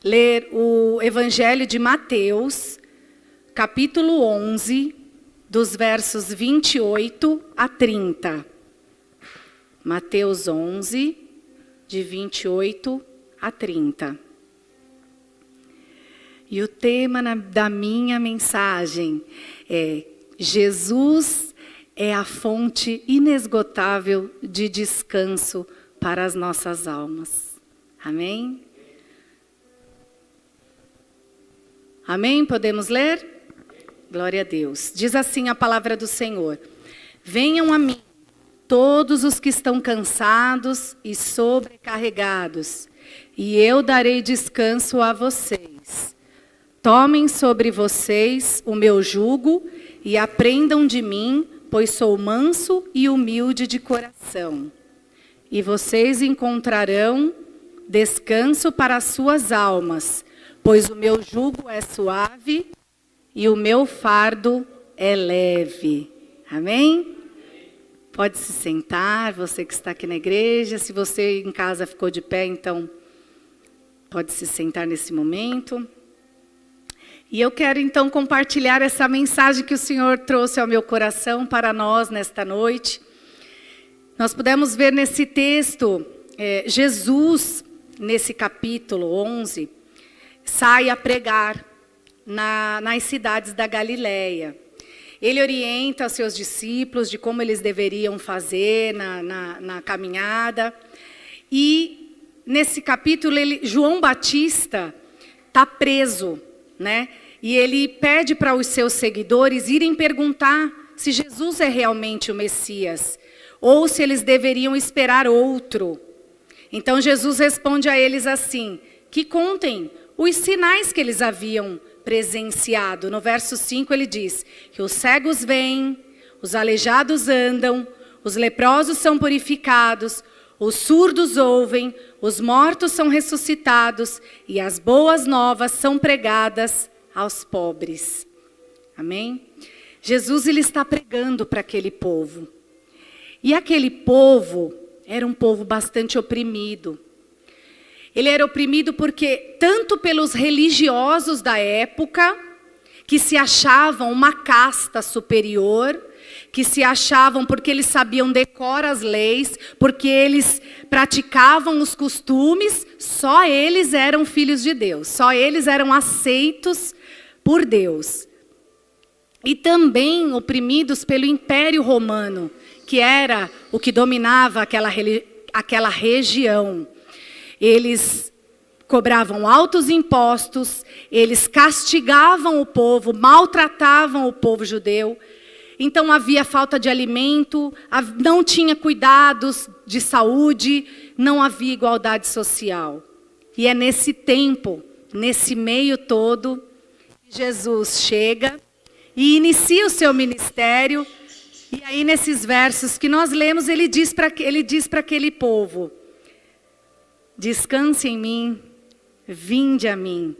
ler o Evangelho de Mateus, capítulo 11, dos versos 28 a 30. Mateus 11, de 28 a 30. E o tema da minha mensagem é: Jesus é a fonte inesgotável de descanso para as nossas almas. Amém? Amém? Podemos ler? Glória a Deus. Diz assim a palavra do Senhor: venham a mim, todos os que estão cansados e sobrecarregados, e eu darei descanso a vocês. Tomem sobre vocês o meu jugo e aprendam de mim, pois sou manso e humilde de coração. E vocês encontrarão descanso para as suas almas, pois o meu jugo é suave e o meu fardo é leve. Amém? Pode se sentar, você que está aqui na igreja. Se você em casa ficou de pé, então pode se sentar nesse momento. E eu quero então compartilhar essa mensagem que o Senhor trouxe ao meu coração para nós nesta noite. Nós pudemos ver nesse texto, Jesus, nesse capítulo 11, sai a pregar nas cidades da Galileia. Ele orienta os seus discípulos de como eles deveriam fazer na caminhada. E nesse capítulo, João Batista está preso, né? E ele pede para os seus seguidores irem perguntar se Jesus é realmente o Messias, ou se eles deveriam esperar outro. Então Jesus responde a eles assim, que contem os sinais que eles haviam presenciado. No verso 5 ele diz que os cegos veem, os aleijados andam, os leprosos são purificados, os surdos ouvem, os mortos são ressuscitados e as boas novas são pregadas aos pobres. Amém? Jesus ele está pregando para aquele povo. E aquele povo era um povo bastante oprimido. Ele era oprimido porque tanto pelos religiosos da época, que se achavam uma casta superior, que se achavam porque eles sabiam decorar as leis, porque eles praticavam os costumes, só eles eram filhos de Deus, só eles eram aceitos por Deus. E também oprimidos pelo Império Romano, que era o que dominava aquela região. Eles cobravam altos impostos, eles castigavam o povo, maltratavam o povo judeu. Então havia falta de alimento, não tinha cuidados de saúde, não havia igualdade social. E é nesse tempo, nesse meio todo, Jesus chega e inicia o seu ministério. E aí nesses versos que nós lemos, ele diz para aquele povo: descanse em mim, vinde a mim.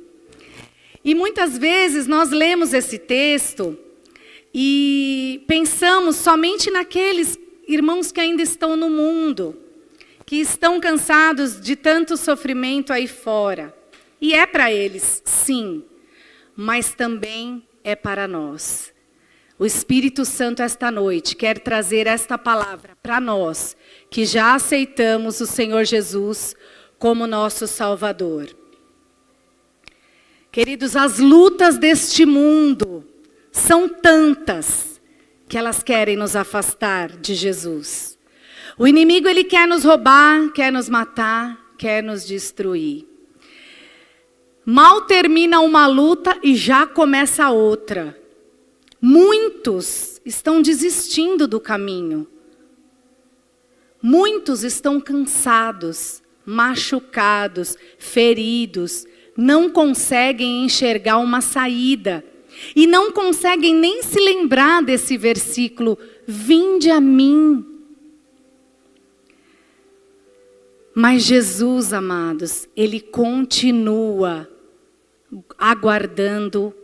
E muitas vezes nós lemos esse texto e pensamos somente naqueles irmãos que ainda estão no mundo, que estão cansados de tanto sofrimento aí fora. E é para eles, sim, mas também é para nós. O Espírito Santo esta noite quer trazer esta palavra para nós, que já aceitamos o Senhor Jesus como nosso Salvador. Queridos, as lutas deste mundo são tantas que elas querem nos afastar de Jesus. O inimigo ele quer nos roubar, quer nos matar, quer nos destruir. Mal termina uma luta e já começa outra. Muitos estão desistindo do caminho. Muitos estão cansados, machucados, feridos, não conseguem enxergar uma saída. E não conseguem nem se lembrar desse versículo: vinde a mim. Mas Jesus, amados, ele continua aguardando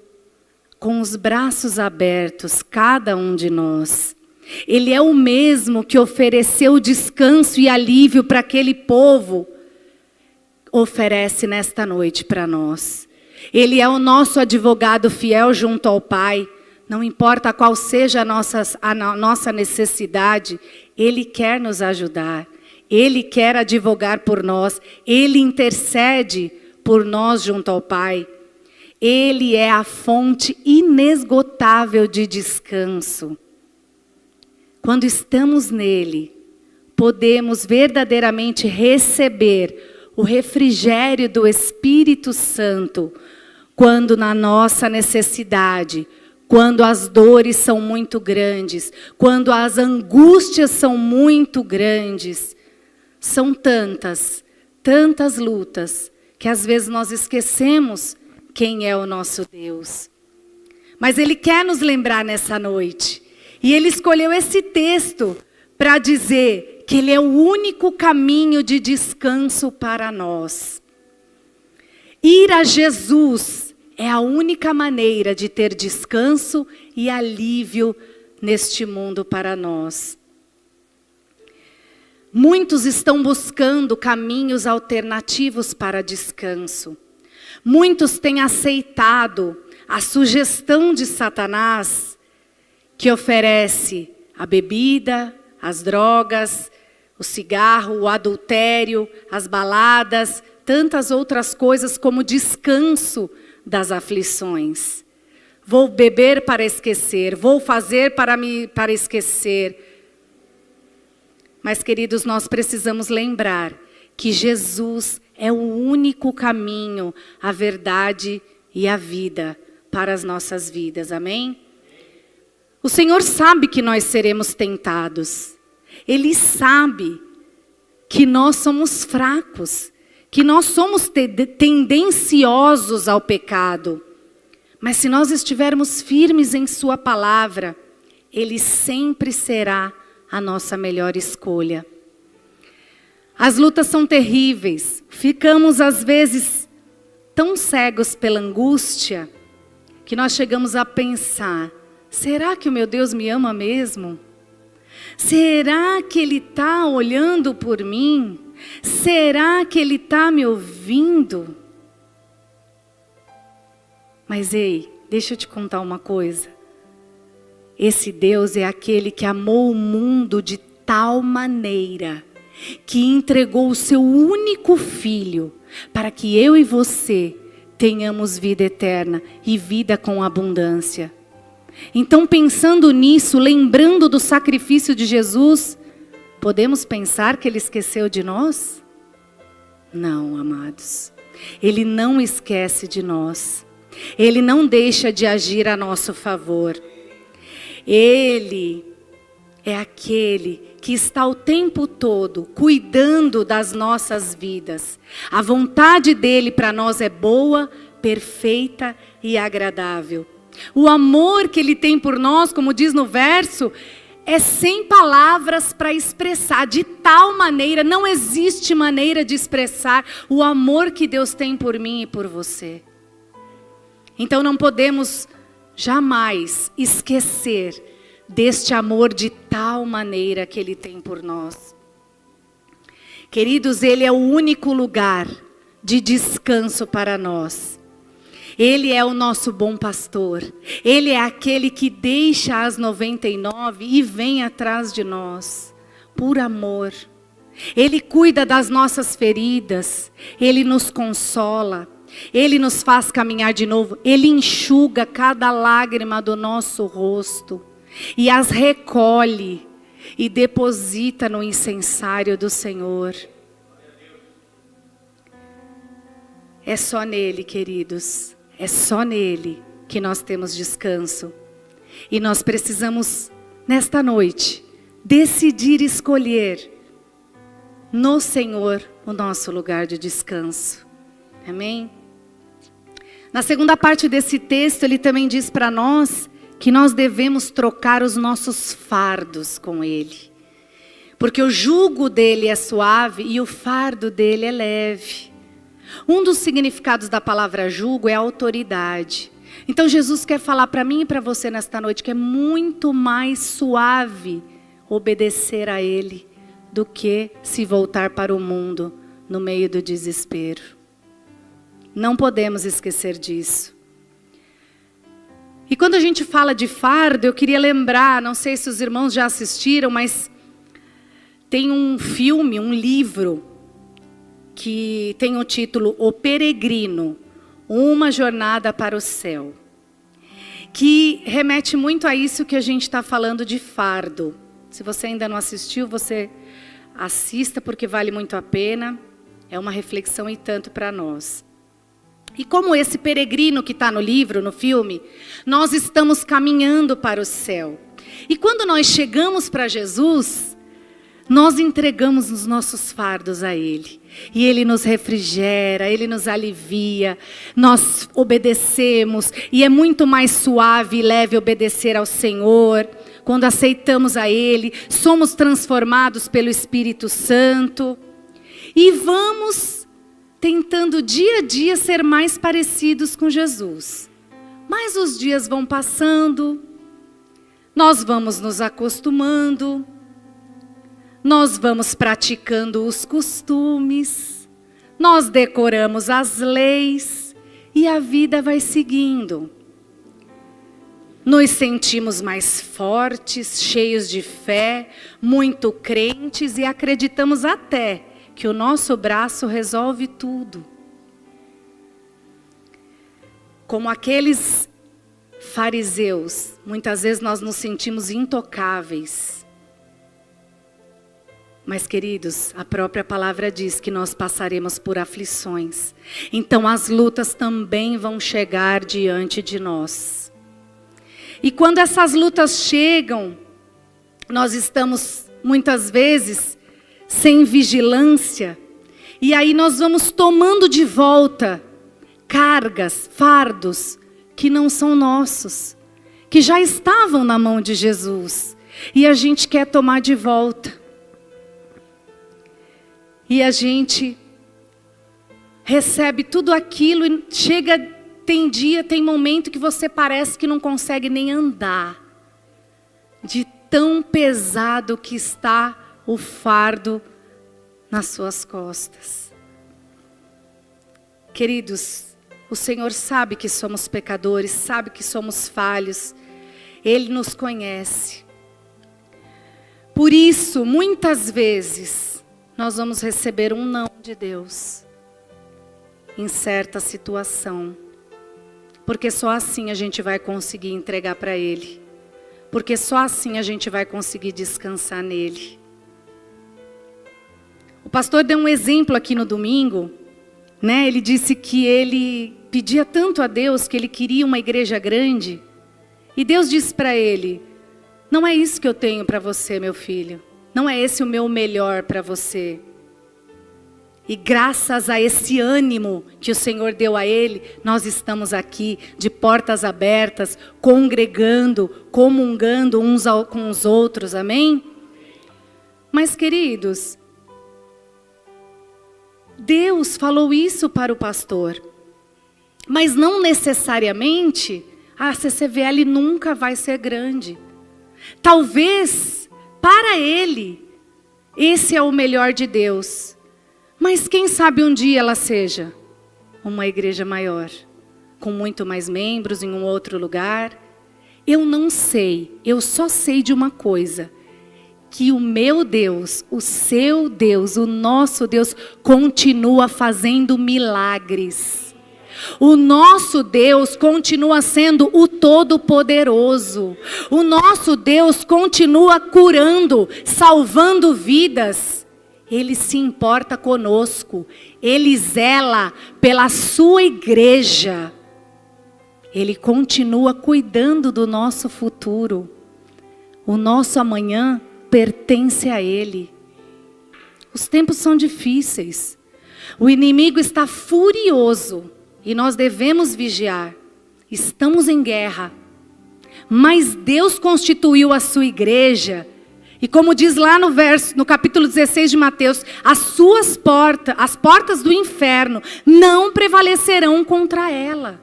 com os braços abertos cada um de nós. Ele é o mesmo que ofereceu descanso e alívio para aquele povo oferece nesta noite para nós. Ele é o nosso advogado fiel junto ao Pai. Não importa qual seja a nossa necessidade, Ele quer nos ajudar. Ele quer advogar por nós. Ele intercede por nós junto ao Pai. Ele é a fonte inesgotável de descanso. Quando estamos nele, podemos verdadeiramente receber o refrigério do Espírito Santo, quando na nossa necessidade, quando as dores são muito grandes, quando as angústias são muito grandes. São tantas lutas, que às vezes nós esquecemos quem é o nosso Deus. Mas Ele quer nos lembrar nessa noite. E Ele escolheu esse texto para dizer que Ele é o único caminho de descanso para nós. Ir a Jesus é a única maneira de ter descanso e alívio neste mundo para nós. Muitos estão buscando caminhos alternativos para descanso. Muitos têm aceitado a sugestão de Satanás, que oferece a bebida, as drogas, o cigarro, o adultério, as baladas, tantas outras coisas como descanso das aflições. Vou beber para esquecer, vou fazer para esquecer. Mas, queridos, nós precisamos lembrar que Jesus é o único caminho, a verdade e a vida para as nossas vidas, amém? O Senhor sabe que nós seremos tentados. Ele sabe que nós somos fracos, que nós somos tendenciosos ao pecado. Mas se nós estivermos firmes em sua palavra, Ele sempre será a nossa melhor escolha. As lutas são terríveis. Ficamos às vezes tão cegos pela angústia que nós chegamos a pensar: será que o meu Deus me ama mesmo? Será que Ele está olhando por mim? Será que Ele está me ouvindo? Mas ei, deixa eu te contar uma coisa. Esse Deus é aquele que amou o mundo de tal maneira que entregou o seu único filho para que eu e você tenhamos vida eterna e vida com abundância. Então, pensando nisso, lembrando do sacrifício de Jesus, podemos pensar que Ele esqueceu de nós? Não, amados. Ele não esquece de nós. Ele não deixa de agir a nosso favor. Ele é aquele que está o tempo todo cuidando das nossas vidas. A vontade dele para nós é boa, perfeita e agradável. O amor que Ele tem por nós, como diz no verso, é sem palavras para expressar. De tal maneira, não existe maneira de expressar o amor que Deus tem por mim e por você. Então não podemos jamais esquecer deste amor de tal maneira que Ele tem por nós. Queridos, Ele é o único lugar de descanso para nós. Ele é o nosso bom pastor. Ele é aquele que deixa as 99 e vem atrás de nós, por amor. Ele cuida das nossas feridas. Ele nos consola. Ele nos faz caminhar de novo. Ele enxuga cada lágrima do nosso rosto e as recolhe e deposita no incensário do Senhor. É só nele, queridos. É só nele que nós temos descanso. E nós precisamos, nesta noite, decidir escolher no Senhor o nosso lugar de descanso. Amém? Na segunda parte desse texto, ele também diz para nós que nós devemos trocar os nossos fardos com Ele. Porque o jugo dele é suave e o fardo dele é leve. Um dos significados da palavra jugo é autoridade. Então Jesus quer falar para mim e para você nesta noite que é muito mais suave obedecer a Ele do que se voltar para o mundo, no meio do desespero. Não podemos esquecer disso. E quando a gente fala de fardo, eu queria lembrar, não sei se os irmãos já assistiram, mas tem um filme, um livro, que tem o título O Peregrino, Uma Jornada para o Céu, que remete muito a isso que a gente está falando de fardo. Se você ainda não assistiu, você assista, porque vale muito a pena. É uma reflexão e tanto para nós. E como esse peregrino que está no livro, no filme, nós estamos caminhando para o céu. E quando nós chegamos para Jesus, nós entregamos os nossos fardos a Ele. E Ele nos refrigera, Ele nos alivia, nós obedecemos. E é muito mais suave e leve obedecer ao Senhor. Quando aceitamos a Ele, somos transformados pelo Espírito Santo. E vamos tentando dia a dia ser mais parecidos com Jesus. Mas os dias vão passando, nós vamos nos acostumando, nós vamos praticando os costumes, nós decoramos as leis e a vida vai seguindo. Nos sentimos mais fortes, cheios de fé, muito crentes e acreditamos até que o nosso braço resolve tudo. Como aqueles fariseus, muitas vezes nós nos sentimos intocáveis. Mas, queridos, a própria palavra diz que nós passaremos por aflições. Então as lutas também vão chegar diante de nós. E quando essas lutas chegam, nós estamos muitas vezes sem vigilância, e aí nós vamos tomando de volta cargas, fardos que não são nossos, que já estavam na mão de Jesus, e a gente quer tomar de volta. E a gente recebe tudo aquilo e chega, tem momento que você parece que não consegue nem andar, de tão pesado que está o fardo nas suas costas. Queridos, o Senhor sabe que somos pecadores, sabe que somos falhos. Ele nos conhece. Por isso, muitas vezes, nós vamos receber um não de Deus em certa situação. Porque só assim a gente vai conseguir entregar para Ele. Porque só assim a gente vai conseguir descansar nele. O pastor deu um exemplo aqui no domingo, né? Ele disse que ele pedia tanto a Deus que ele queria uma igreja grande. E Deus disse para ele: não é isso que eu tenho para você, meu filho. Não é esse o meu melhor para você. E graças a esse ânimo que o Senhor deu a ele, nós estamos aqui de portas abertas, congregando, comungando uns com os outros, amém? Mas, queridos, Deus falou isso para o pastor, mas não necessariamente a CCVL nunca vai ser grande. Talvez para ele esse é o melhor de Deus, mas quem sabe um dia ela seja uma igreja maior, com muito mais membros em um outro lugar. Eu não sei, eu só sei de uma coisa: que o meu Deus, o seu Deus, o nosso Deus continua fazendo milagres. O nosso Deus continua sendo o Todo-Poderoso. O nosso Deus continua curando, salvando vidas. Ele se importa conosco. Ele zela pela sua igreja. Ele continua cuidando do nosso futuro. O nosso amanhã pertence a Ele. Os tempos são difíceis. O inimigo está furioso e nós devemos vigiar. Estamos em guerra. Mas Deus constituiu a sua igreja. E como diz lá no capítulo 16 de Mateus, as portas do inferno não prevalecerão contra ela.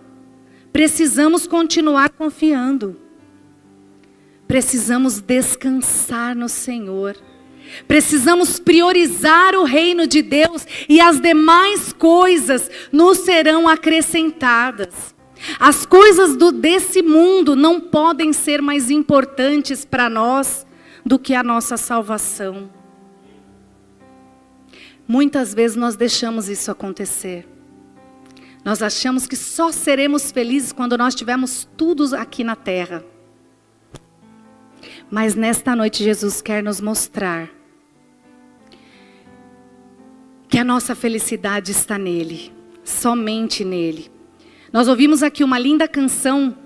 Precisamos continuar confiando. Precisamos descansar no Senhor. Precisamos priorizar o reino de Deus e as demais coisas nos serão acrescentadas. As coisas desse mundo não podem ser mais importantes para nós do que a nossa salvação. Muitas vezes nós deixamos isso acontecer. Nós achamos que só seremos felizes quando nós tivermos tudo aqui na terra. Mas nesta noite Jesus quer nos mostrar que a nossa felicidade está nele, somente nele. Nós ouvimos aqui uma linda canção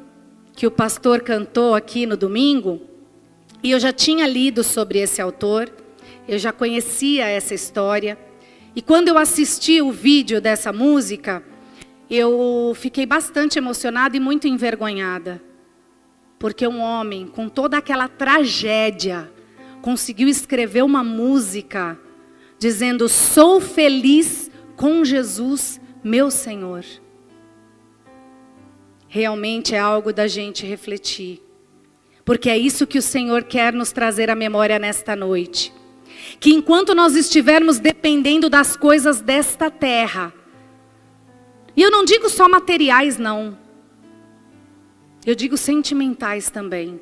que o pastor cantou aqui no domingo, e eu já tinha lido sobre esse autor, eu já conhecia essa história, e quando eu assisti o vídeo dessa música, eu fiquei bastante emocionada e muito envergonhada, porque um homem com toda aquela tragédia conseguiu escrever uma música dizendo: sou feliz com Jesus, meu Senhor. Realmente é algo da gente refletir, porque é isso que o Senhor quer nos trazer à memória nesta noite. Que enquanto nós estivermos dependendo das coisas desta terra, e eu não digo só materiais não, eu digo sentimentais também.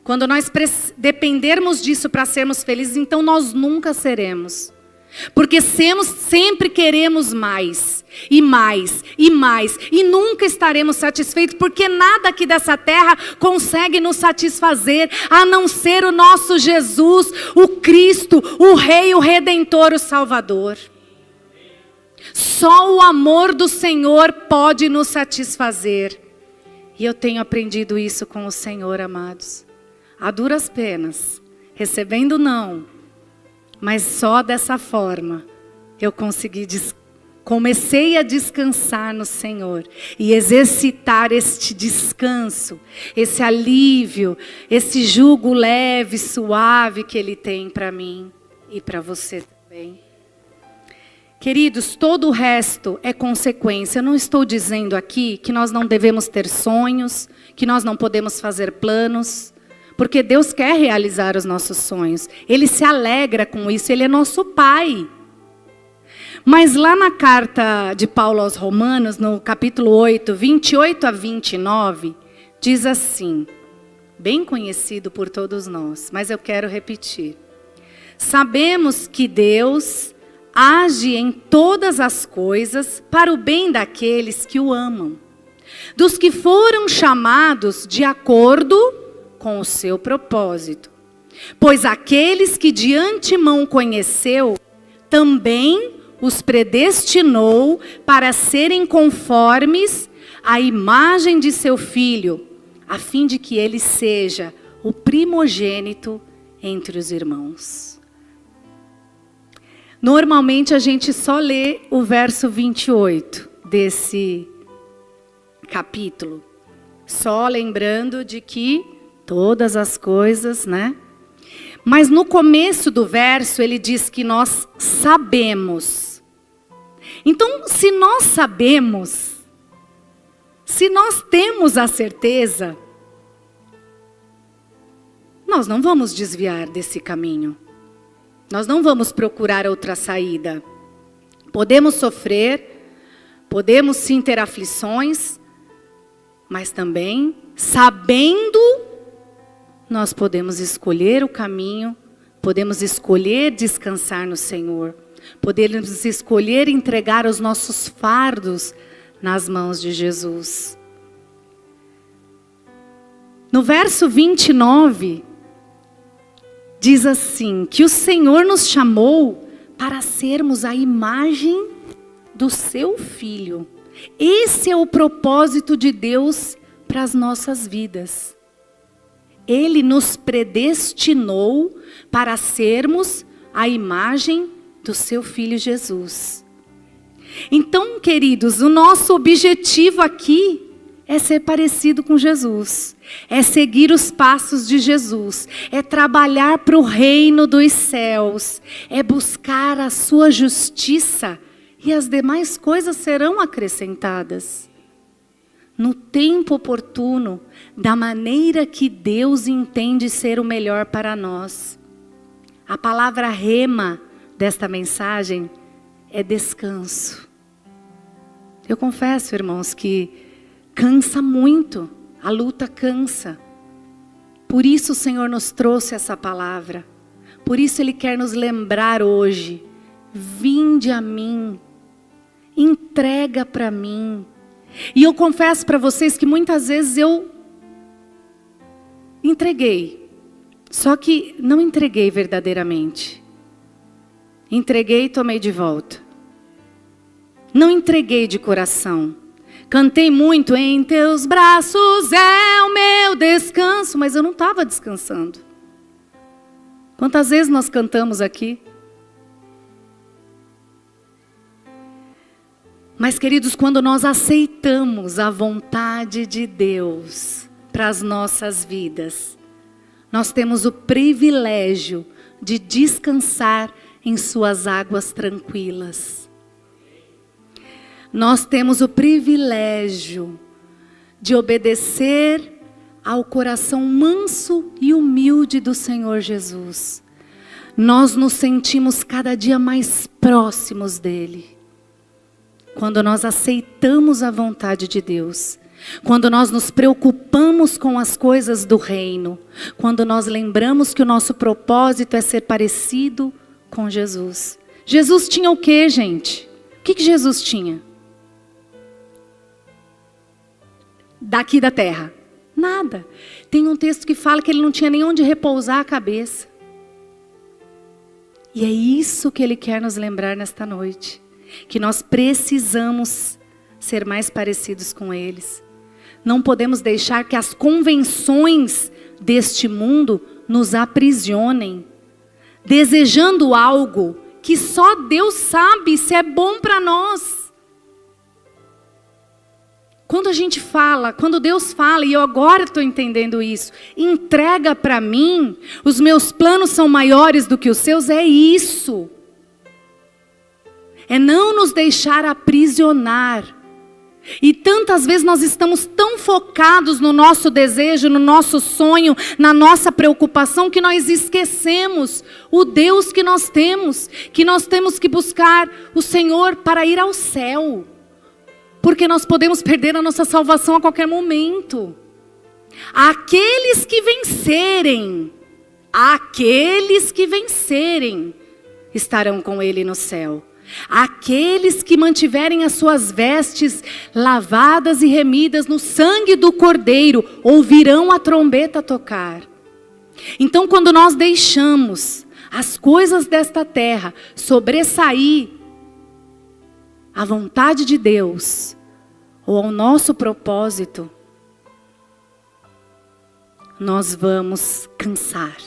Quando nós dependermos disso para sermos felizes, então nós nunca seremos. Porque sempre queremos mais, e mais, e mais, e nunca estaremos satisfeitos, porque nada aqui dessa terra consegue nos satisfazer, a não ser o nosso Jesus, o Cristo, o Rei, o Redentor, o Salvador. Só o amor do Senhor pode nos satisfazer. E eu tenho aprendido isso com o Senhor, amados. A duras penas, recebendo não, mas só dessa forma eu comecei a descansar no Senhor e exercitar este descanso, esse alívio, esse jugo leve, suave que Ele tem para mim e para você também. Queridos, todo o resto é consequência. Eu não estou dizendo aqui que nós não devemos ter sonhos, que nós não podemos fazer planos, porque Deus quer realizar os nossos sonhos. Ele se alegra com isso, Ele é nosso Pai. Mas lá na carta de Paulo aos Romanos, no capítulo 8, 28 a 29, diz assim, bem conhecido por todos nós, mas eu quero repetir. Sabemos que Deus age em todas as coisas para o bem daqueles que o amam, dos que foram chamados de acordo com o seu propósito. Pois aqueles que de antemão conheceu, também os predestinou para serem conformes à imagem de seu Filho, a fim de que ele seja o primogênito entre os irmãos. Normalmente a gente só lê o verso 28 desse capítulo, só lembrando de que todas as coisas, né? Mas no começo do verso ele diz que nós sabemos. Então, se nós sabemos, se nós temos a certeza, nós não vamos desviar desse caminho. Nós não vamos procurar outra saída. Podemos sofrer, podemos sim ter aflições, mas também, sabendo, nós podemos escolher o caminho, podemos escolher descansar no Senhor, podemos escolher entregar os nossos fardos nas mãos de Jesus. No verso 29, diz assim, que o Senhor nos chamou para sermos a imagem do seu Filho. Esse é o propósito de Deus para as nossas vidas. Ele nos predestinou para sermos a imagem do seu Filho Jesus. Então, queridos, o nosso objetivo aqui é ser parecido com Jesus, é seguir os passos de Jesus, é trabalhar para o reino dos céus, é buscar a sua justiça e as demais coisas serão acrescentadas. No tempo oportuno, da maneira que Deus entende ser o melhor para nós. A palavra rema desta mensagem é descanso. Eu confesso, irmãos, que cansa muito, a luta cansa. Por isso o Senhor nos trouxe essa palavra. Por isso Ele quer nos lembrar hoje. Vinde a mim, entrega para mim. E eu confesso para vocês que muitas vezes eu entreguei. Só que não entreguei verdadeiramente. Entreguei e tomei de volta. Não entreguei de coração. Cantei muito, em teus braços é o meu descanso, mas eu não estava descansando. Quantas vezes nós cantamos aqui? Mas, queridos, quando nós aceitamos a vontade de Deus para as nossas vidas, nós temos o privilégio de descansar em suas águas tranquilas. Nós temos o privilégio de obedecer ao coração manso e humilde do Senhor Jesus. Nós nos sentimos cada dia mais próximos dEle. Quando nós aceitamos a vontade de Deus, quando nós nos preocupamos com as coisas do reino, quando nós lembramos que o nosso propósito é ser parecido com Jesus. Jesus tinha o quê, gente? O que Jesus tinha? Daqui da terra? Nada. Tem um texto que fala que ele não tinha nem onde repousar a cabeça. E é isso que Ele quer nos lembrar nesta noite. Que nós precisamos ser mais parecidos com eles. Não podemos deixar que as convenções deste mundo nos aprisionem, desejando algo que só Deus sabe se é bom para nós. Quando a gente fala, quando Deus fala, e eu agora estou entendendo isso, entrega para mim, os meus planos são maiores do que os seus, é isso. É não nos deixar aprisionar. E tantas vezes nós estamos tão focados no nosso desejo, no nosso sonho, na nossa preocupação, que nós esquecemos o Deus que nós temos que buscar o Senhor para ir ao céu. Porque nós podemos perder a nossa salvação a qualquer momento. Aqueles que vencerem, estarão com Ele no céu. Aqueles que mantiverem as suas vestes lavadas e remidas no sangue do Cordeiro, ouvirão a trombeta tocar. Então, quando nós deixamos as coisas desta terra sobressair a vontade de Deus, ou ao nosso propósito, nós vamos cansar,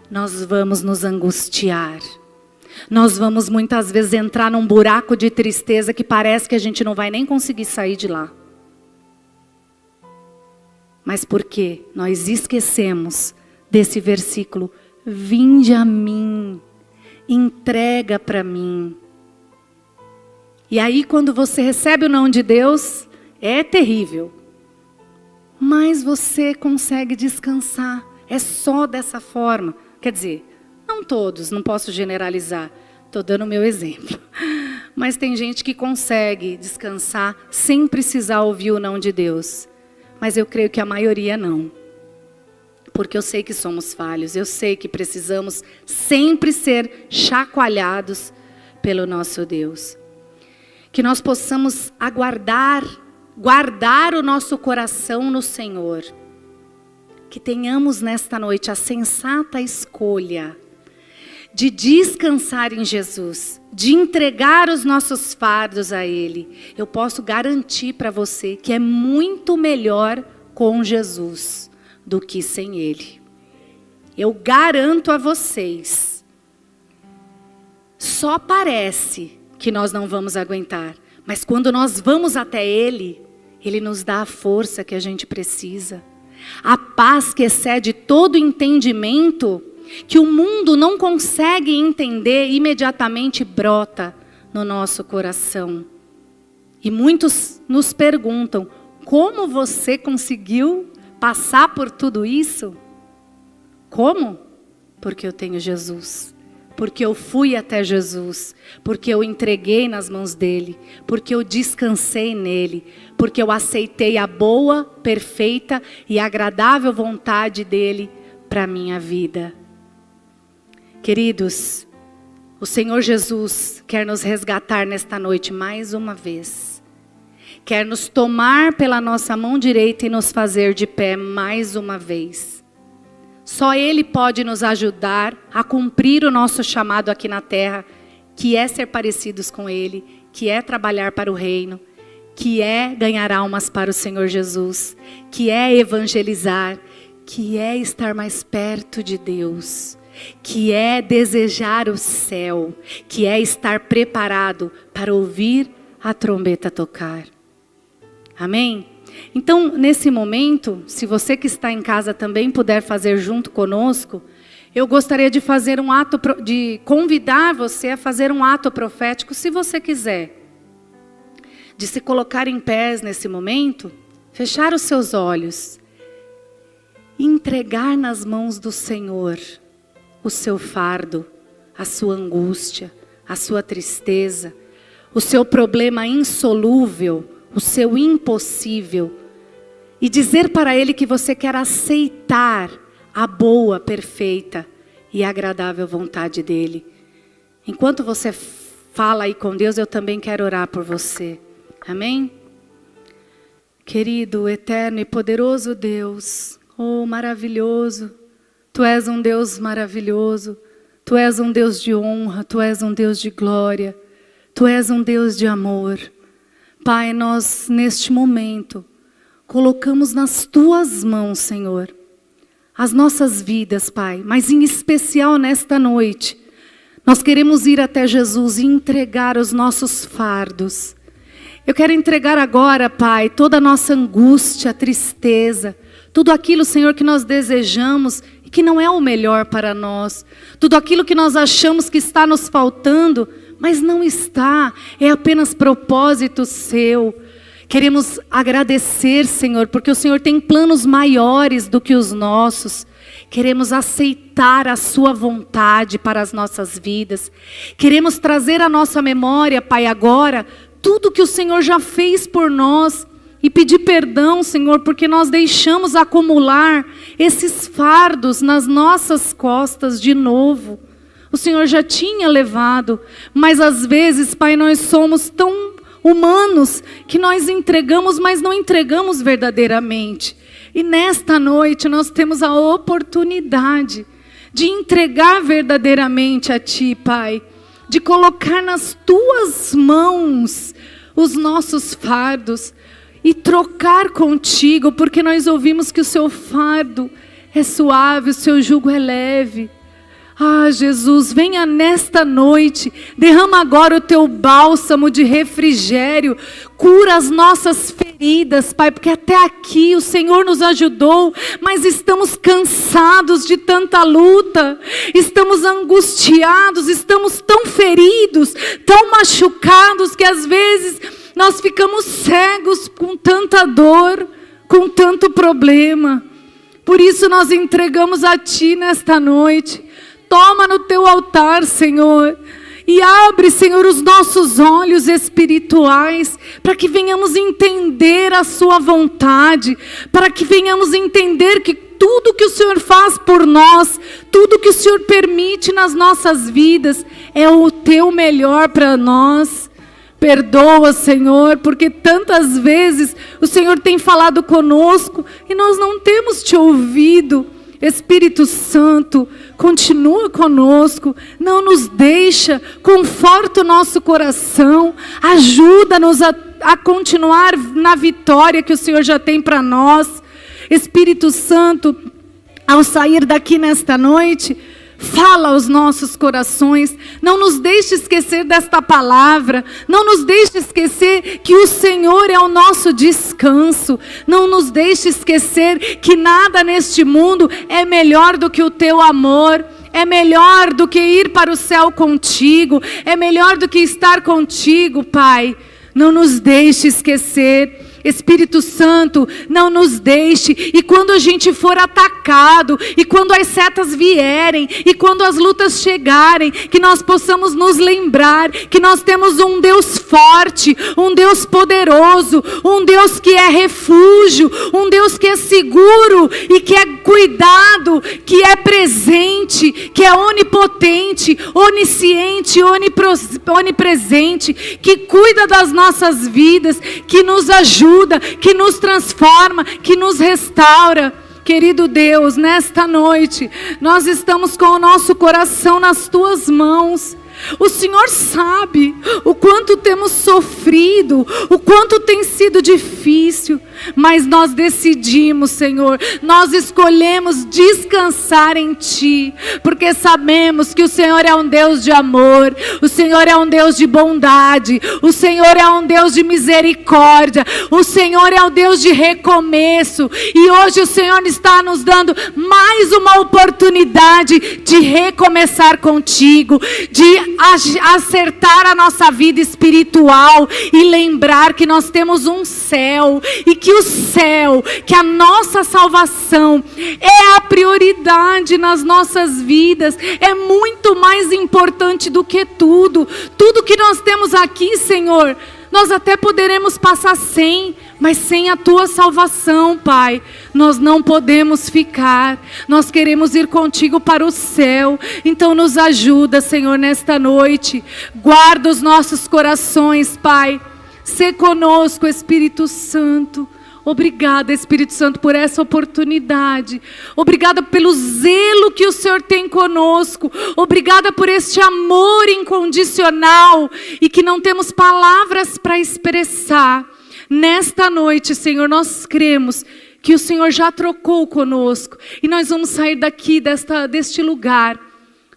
nós vamos nos angustiar, nós vamos muitas vezes entrar num buraco de tristeza que parece que a gente não vai nem conseguir sair de lá. Mas por quê? Nós esquecemos desse versículo, vinde a mim, entrega para mim. E aí quando você recebe o não de Deus, é terrível. Mas você consegue descansar. É só dessa forma. Quer dizer, não todos, não posso generalizar. Estou dando o meu exemplo. Mas tem gente que consegue descansar sem precisar ouvir o não de Deus. Mas eu creio que a maioria não. Porque eu sei que somos falhos. Eu sei que precisamos sempre ser chacoalhados pelo nosso Deus. Que nós possamos guardar o nosso coração no Senhor. Que tenhamos nesta noite a sensata escolha de descansar em Jesus, de entregar os nossos fardos a Ele. Eu posso garantir para você que é muito melhor com Jesus do que sem Ele. Eu garanto a vocês. Só parece que nós não vamos aguentar. Mas quando nós vamos até Ele, Ele nos dá a força que a gente precisa. A paz que excede todo entendimento, que o mundo não consegue entender, imediatamente brota no nosso coração. E muitos nos perguntam, como você conseguiu passar por tudo isso? Como? Porque eu tenho Jesus. Porque eu fui até Jesus. Porque eu entreguei nas mãos dele. Porque eu descansei nele. Porque eu aceitei a boa, perfeita e agradável vontade dele para a minha vida. Queridos, o Senhor Jesus quer nos resgatar nesta noite mais uma vez. Quer nos tomar pela nossa mão direita e nos fazer de pé mais uma vez. Só Ele pode nos ajudar a cumprir o nosso chamado aqui na terra, que é ser parecidos com Ele, que é trabalhar para o reino, que é ganhar almas para o Senhor Jesus, que é evangelizar, que é estar mais perto de Deus, que é desejar o céu, que é estar preparado para ouvir a trombeta tocar. Amém? Então, nesse momento, se você que está em casa também puder fazer junto conosco, eu gostaria de fazer de convidar você a fazer um ato profético, se você quiser. De se colocar em pés nesse momento, fechar os seus olhos e entregar nas mãos do Senhor o seu fardo, a sua angústia, a sua tristeza, o seu problema insolúvel, o seu impossível, e dizer para Ele que você quer aceitar a boa, perfeita e agradável vontade dEle. Enquanto você fala aí com Deus, eu também quero orar por você. Amém? Querido, eterno e poderoso Deus, oh maravilhoso, Tu és um Deus maravilhoso, Tu és um Deus de honra, Tu és um Deus de glória, Tu és um Deus de amor. Pai, nós neste momento colocamos nas Tuas mãos, Senhor, as nossas vidas, Pai, mas em especial nesta noite, nós queremos ir até Jesus e entregar os nossos fardos. Eu quero entregar agora, Pai, toda a nossa angústia, tristeza, tudo aquilo, Senhor, que nós desejamos e que não é o melhor para nós. Tudo aquilo que nós achamos que está nos faltando, mas não está, é apenas propósito seu. Queremos agradecer, Senhor, porque o Senhor tem planos maiores do que os nossos. Queremos aceitar a sua vontade para as nossas vidas. Queremos trazer à nossa memória, Pai, agora, tudo que o Senhor já fez por nós. E pedir perdão, Senhor, porque nós deixamos acumular esses fardos nas nossas costas de novo. O Senhor já tinha levado, mas às vezes, Pai, nós somos tão humanos que nós entregamos, mas não entregamos verdadeiramente. E nesta noite nós temos a oportunidade de entregar verdadeiramente a Ti, Pai, de colocar nas Tuas mãos os nossos fardos e trocar contigo, porque nós ouvimos que o Seu fardo é suave, o Seu jugo é leve. Ah, Jesus, venha nesta noite, derrama agora o Teu bálsamo de refrigério, cura as nossas feridas, Pai, porque até aqui o Senhor nos ajudou, mas estamos cansados de tanta luta, estamos angustiados, estamos tão feridos, tão machucados, que às vezes nós ficamos cegos com tanta dor, com tanto problema. Por isso nós entregamos a Ti nesta noite. Toma no Teu altar, Senhor, e abre, Senhor, os nossos olhos espirituais, para que venhamos entender a Sua vontade, para que venhamos entender que tudo que o Senhor faz por nós, tudo que o Senhor permite nas nossas vidas, é o Teu melhor para nós. Perdoa, Senhor, porque tantas vezes o Senhor tem falado conosco e nós não temos Te ouvido. Espírito Santo, continua conosco, não nos deixa, conforta o nosso coração, ajuda-nos a continuar na vitória que o Senhor já tem para nós. Espírito Santo, ao sair daqui nesta noite, fala aos nossos corações, não nos deixe esquecer desta palavra, não nos deixe esquecer que o Senhor é o nosso descanso, não nos deixe esquecer que nada neste mundo é melhor do que o Teu amor, é melhor do que ir para o céu contigo, é melhor do que estar contigo, Pai. Não nos deixe esquecer, Espírito Santo, não nos deixe. E quando a gente for atacado, e quando as setas vierem, e quando as lutas chegarem, que nós possamos nos lembrar que nós temos um Deus forte, um Deus poderoso, um Deus que é refúgio, um Deus que é seguro e que é cuidado, que é presente, que é onipotente, onisciente, onipresente, que cuida das nossas vidas, que nos ajuda, que nos transforma, que nos restaura. Querido Deus, nesta noite, nós estamos com o nosso coração nas tuas mãos. O Senhor sabe o quanto temos sofrido, o quanto tem sido difícil, mas nós decidimos, Senhor, nós escolhemos descansar em Ti, porque sabemos que o Senhor é um Deus de amor, o Senhor é um Deus de bondade, o Senhor é um Deus de misericórdia, o Senhor é um Deus de recomeço, e hoje o Senhor está nos dando mais uma oportunidade de recomeçar contigo, de acertar a nossa vida espiritual e lembrar que nós temos um céu e que o céu, que a nossa salvação é a prioridade nas nossas vidas, é muito mais importante do que tudo que nós temos aqui, Senhor. Nós até poderemos passar sem, mas sem a Tua salvação, Pai, nós não podemos ficar. Nós queremos ir contigo para o céu. Então nos ajuda, Senhor, nesta noite. Guarda os nossos corações, Pai. Sê conosco, Espírito Santo. Obrigada, Espírito Santo, por essa oportunidade. Obrigada pelo zelo que o Senhor tem conosco. Obrigada por este amor incondicional e que não temos palavras para expressar. Nesta noite, Senhor, nós cremos que o Senhor já trocou conosco. E nós vamos sair daqui, deste lugar,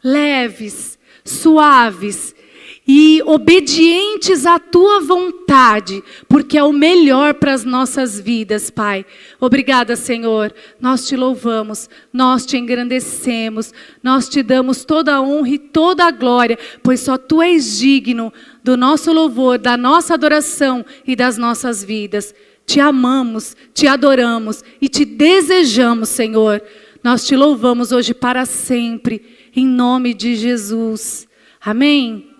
leves, suaves e obedientes à Tua vontade, porque é o melhor para as nossas vidas, Pai. Obrigada, Senhor. Nós Te louvamos, nós Te engrandecemos, nós Te damos toda a honra e toda a glória, pois só Tu és digno do nosso louvor, da nossa adoração e das nossas vidas. Te amamos, Te adoramos e Te desejamos, Senhor. Nós Te louvamos hoje para sempre, em nome de Jesus. Amém?